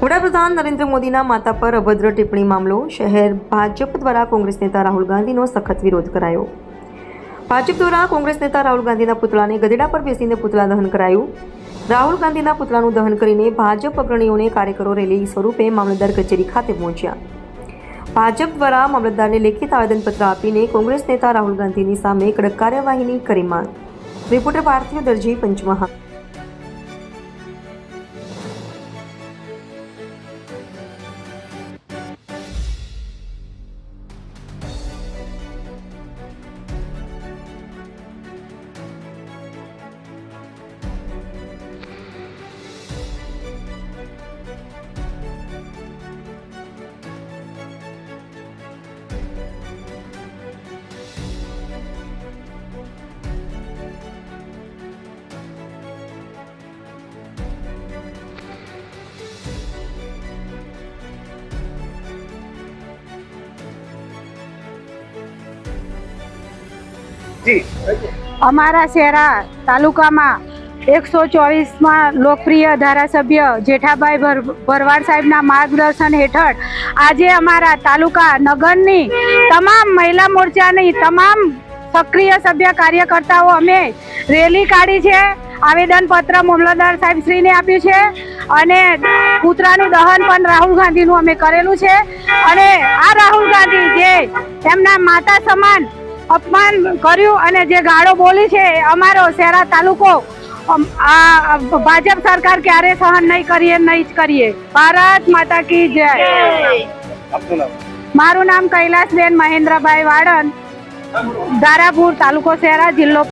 વડાપ્રધાન નરેન્દ્ર મોદીના માતા પર અભદ્ર ટિપ્પણી મામલો શહેર ભાજપ દ્વારા કોંગ્રેસ નેતા રાહુલ ગાંધીનો સખત વિરોધ કરાયો। ભાજપ દ્વારા કોંગ્રેસ નેતા રાહુલ ગાંધીના પુતળાને ગધેડા પર બેસીને પુતળા દહન કરાયું। રાહુલ ગાંધીના પુતળાનું દહન કરીને ભાજપ અગ્રણીઓને કાર્યકરો રેલી સ્વરૂપે મામલતદાર કચેરી ખાતે પહોંચ્યા। ભાજપ દ્વારા મામલતદારને લેખિત આવેદનપત્ર આપીને કોંગ્રેસ નેતા રાહુલ ગાંધીની સામે કડક કાર્યવાહીની કરી માંગ। રિપોર્ટર પાર્થિવ દરજી, પંચમહાલ। અમારા શહેરા તાલુકામાં 124માં લોકપ્રિય ધારાસભ્ય જેઠાભાઈ ભરવાડ સાહેબના માર્ગદર્શન હેઠળ આજે અમારા તાલુકા નગરની તમામ મહિલા મોરચાની તમામ સક્રિય સભ્ય કાર્યકર્તાઓ અમે રેલી કાઢી છે। આવેદનપત્ર મામલતદાર સાહેબ શ્રીને આપ્યું છે અને પુતળાનું દહન પણ રાહુલ ગાંધીનું અમે કરેલું છે। અને આ રાહુલ ગાંધી જે એમના માતા સમાન અપમાન કર્યું અને જે ગાળો બોલી છે, અમારો શહેરા તાલુકો આ ભાજપ સરકાર ક્યારે સહન નહીં કરીએ, નહીં જ કરીએ। ભારત માતા કી જય। મારું નામ કૈલાસબેન મહેન્દ્રભાઈ વાડન, ધારાપુર, તાલુકો શહેરા, જિલ્લો